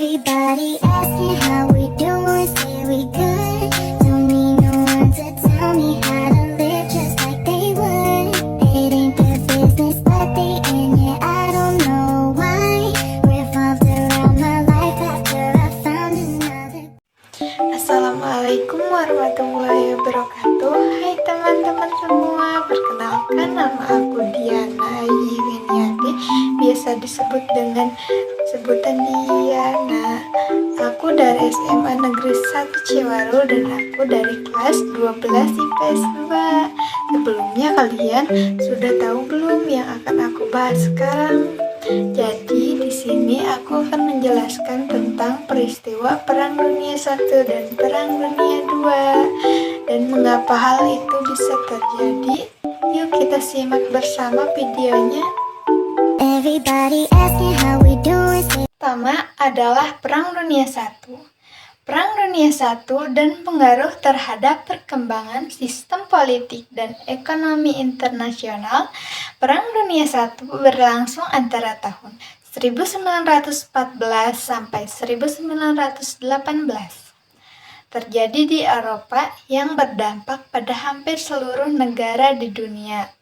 Everybody asking how we doing, say we good. Don't need no one to tell me how to live just like they would. It ain't their business, but they in it, I don't know why. Revolved around my life after I found another. Assalamualaikum warahmatullahi wabarakatuh. Hai teman-teman semua, perkenalkan nama aku Diana Yiwiniati, biasa disebut dengan sebutan Diana. Aku dari SMA Negeri 1 Ciwaru dan aku dari kelas 12 IPS 2. Sebelumnya kalian sudah tahu belum yang akan aku bahas sekarang? Jadi di sini aku akan menjelaskan tentang peristiwa Perang Dunia I dan Perang Dunia II dan mengapa hal itu bisa terjadi. Yuk kita simak bersama videonya. Everybody asking how we doing, say Pertama adalah Perang Dunia I. Perang Dunia I dan pengaruh terhadap perkembangan sistem politik dan ekonomi internasional. Perang Dunia I berlangsung antara tahun 1914 sampai 1918. Terjadi di Eropa yang berdampak pada hampir seluruh negara di dunia.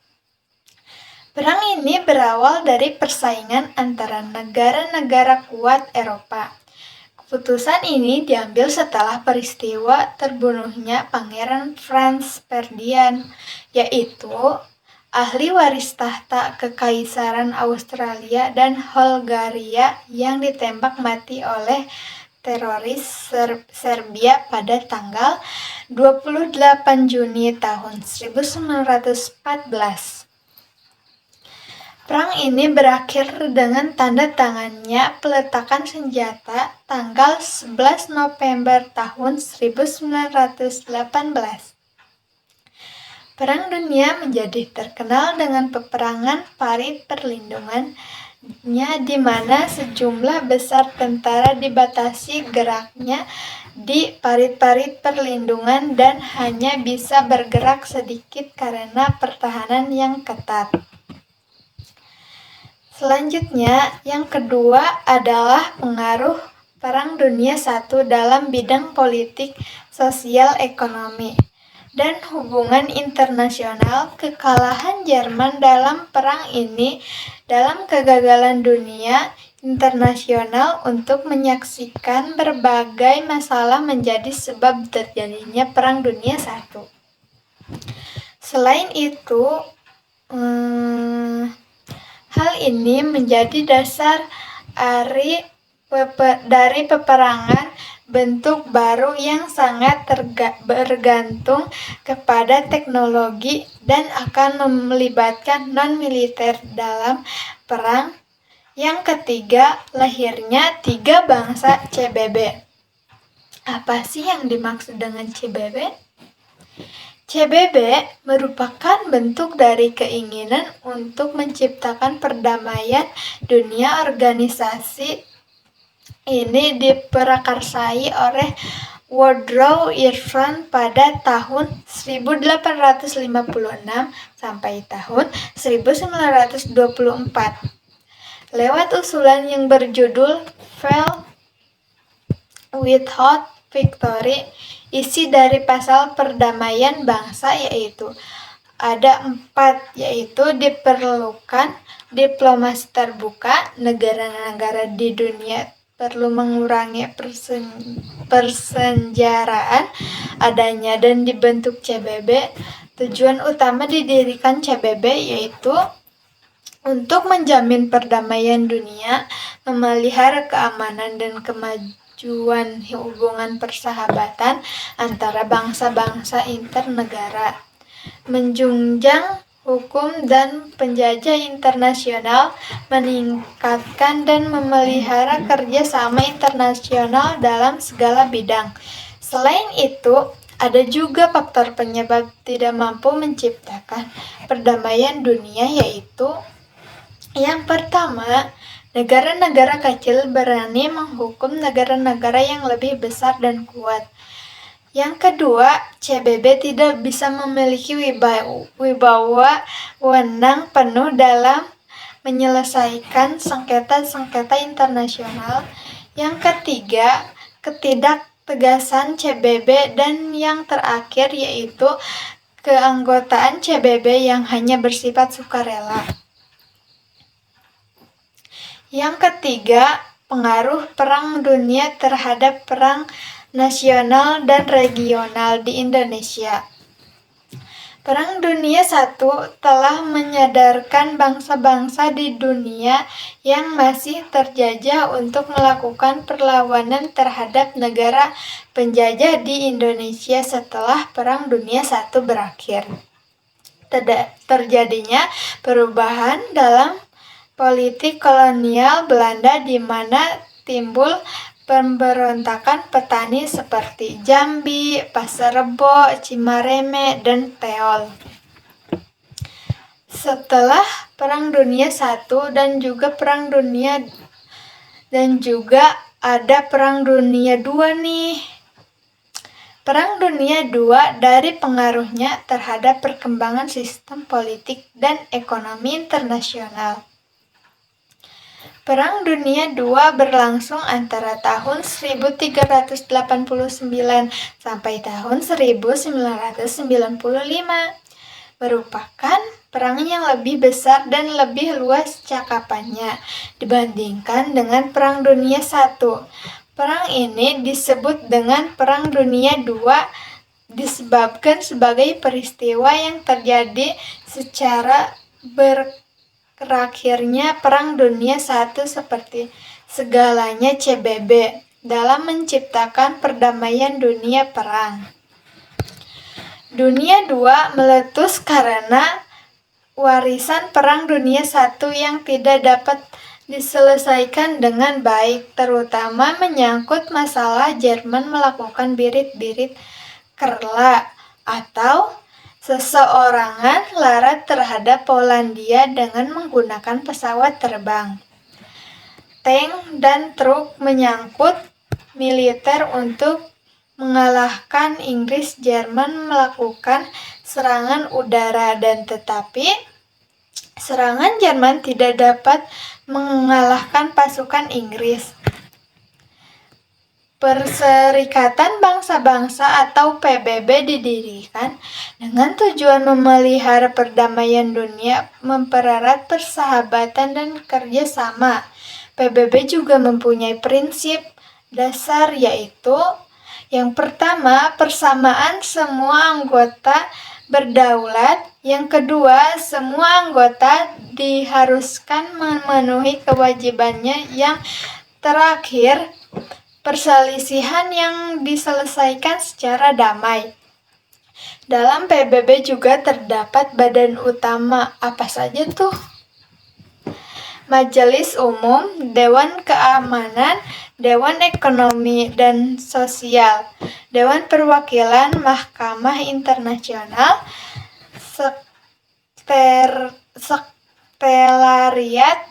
Perang ini berawal dari persaingan antara negara-negara kuat Eropa. Keputusan ini diambil setelah peristiwa terbunuhnya Pangeran Franz Ferdinand, yaitu ahli waris tahta Kekaisaran Australia dan Hongaria yang ditembak mati oleh teroris Serbia pada tanggal 28 Juni tahun 1914. Perang ini berakhir dengan tanda tangannya peletakan senjata tanggal 11 November tahun 1918. Perang dunia menjadi terkenal dengan peperangan parit perlindungannya di mana sejumlah besar tentara dibatasi geraknya di parit-parit perlindungan dan hanya bisa bergerak sedikit karena pertahanan yang ketat. Selanjutnya, yang kedua adalah pengaruh Perang Dunia I dalam bidang politik, sosial, ekonomi, dan hubungan internasional. Kekalahan Jerman dalam perang ini dalam kegagalan dunia internasional untuk menyaksikan berbagai masalah menjadi sebab terjadinya Perang Dunia I. Selain itu, hal ini menjadi dasar dari peperangan bentuk baru yang sangat bergantung kepada teknologi dan akan melibatkan non-militer dalam perang. Yang ketiga, lahirnya tiga bangsa CBB. Apa sih yang dimaksud dengan CBB? CBB merupakan bentuk dari keinginan untuk menciptakan perdamaian dunia. Organisasi ini diprakarsai oleh Woodrow Wilson pada tahun 1856 sampai tahun 1924 lewat usulan yang berjudul Peace Without Victory. Isi dari pasal perdamaian bangsa yaitu ada 4, yaitu diperlukan diplomasi terbuka, negara-negara di dunia perlu mengurangi persenjataan adanya dan dibentuk CBB. Tujuan utama didirikan CBB yaitu untuk menjamin perdamaian dunia, memelihara keamanan dan kemajuan hubungan persahabatan antara bangsa-bangsa internegara, menjunjang hukum dan penjajah internasional, meningkatkan dan memelihara kerjasama internasional dalam segala bidang. Selain itu, ada juga faktor penyebab tidak mampu menciptakan perdamaian dunia, yaitu yang pertama, negara-negara kecil berani menghukum negara-negara yang lebih besar dan kuat. Yang kedua, CBB tidak bisa memiliki wibawa wewenang penuh dalam menyelesaikan sengketa-sengketa internasional. Yang ketiga, ketidaktegasan CBB, dan yang terakhir yaitu keanggotaan CBB yang hanya bersifat sukarela. Yang ketiga, pengaruh Perang Dunia terhadap perang nasional dan regional di Indonesia. Perang Dunia I telah menyadarkan bangsa-bangsa di dunia yang masih terjajah untuk melakukan perlawanan terhadap negara penjajah di Indonesia setelah Perang Dunia I berakhir. Terjadinya perubahan dalam politik kolonial Belanda di mana timbul pemberontakan petani seperti Jambi, Pasar Rebo, Cimareme, dan Teol. Setelah Perang Dunia I dan juga ada Perang Dunia II nih. Perang Dunia II dari pengaruhnya terhadap perkembangan sistem politik dan ekonomi internasional. Perang Dunia II berlangsung antara tahun 1389 sampai tahun 1995. Merupakan perang yang lebih besar dan lebih luas cakupannya dibandingkan dengan Perang Dunia I. Perang ini disebut dengan Perang Dunia II disebabkan sebagai peristiwa yang terjadi secara berakhirnya Perang Dunia I seperti segalanya CBB dalam menciptakan perdamaian dunia perang. Dunia II meletus karena warisan Perang Dunia I yang tidak dapat diselesaikan dengan baik, terutama menyangkut masalah Jerman melakukan birit-birit kerla atau seseorangan lara terhadap Polandia dengan menggunakan pesawat terbang, tank, dan truk menyangkut militer untuk mengalahkan Inggris. Jerman melakukan serangan udara tetapi serangan Jerman tidak dapat mengalahkan pasukan Inggris. Perserikatan Bangsa-Bangsa atau PBB didirikan dengan tujuan memelihara perdamaian dunia, mempererat persahabatan dan kerjasama. PBB juga mempunyai prinsip dasar yaitu yang pertama, persamaan semua anggota berdaulat. Yang kedua, semua anggota diharuskan memenuhi kewajibannya. Yang terakhir, perselisihan yang diselesaikan secara damai. Dalam PBB juga terdapat badan utama. Apa saja tuh? Majelis Umum, Dewan Keamanan, Dewan Ekonomi dan Sosial, Dewan Perwakilan, Mahkamah Internasional, Sekretariat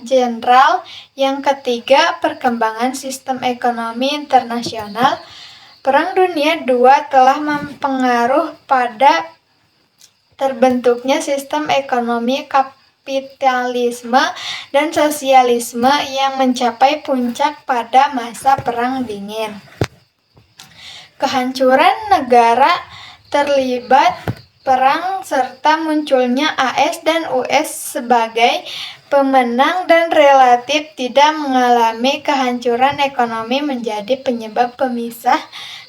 Jenderal. Yang ketiga, perkembangan sistem ekonomi internasional. Perang Dunia II telah mempengaruhi pada terbentuknya sistem ekonomi kapitalisme dan sosialisme yang mencapai puncak pada masa Perang Dingin. Kehancuran negara terlibat perang serta munculnya AS dan US sebagai pemenang dan relatif tidak mengalami kehancuran ekonomi menjadi penyebab pemisah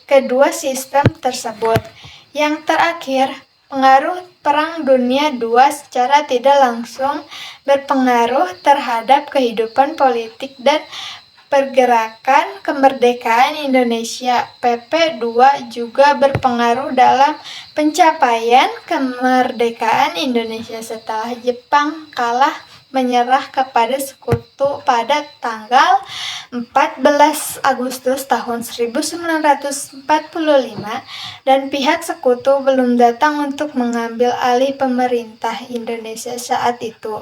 kedua sistem tersebut. Yang terakhir, pengaruh Perang Dunia II secara tidak langsung berpengaruh terhadap kehidupan politik dan pergerakan kemerdekaan Indonesia. PP 2 juga berpengaruh dalam pencapaian kemerdekaan Indonesia setelah Jepang kalah menyerah kepada sekutu pada tanggal 14 Agustus tahun 1945 dan pihak sekutu belum datang untuk mengambil alih pemerintah Indonesia saat itu.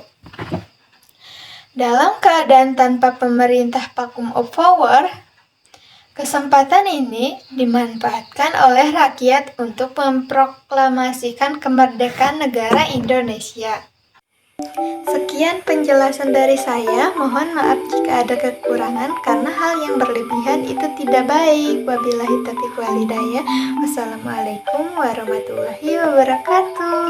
Dalam keadaan tanpa pemerintah vacuum of power, kesempatan ini dimanfaatkan oleh rakyat untuk memproklamasikan kemerdekaan negara Indonesia. Sekian penjelasan dari saya. Mohon maaf jika ada kekurangan karena hal yang berlebihan itu tidak baik. Wabillahi taufiq wal hidayah. Wassalamualaikum warahmatullahi wabarakatuh.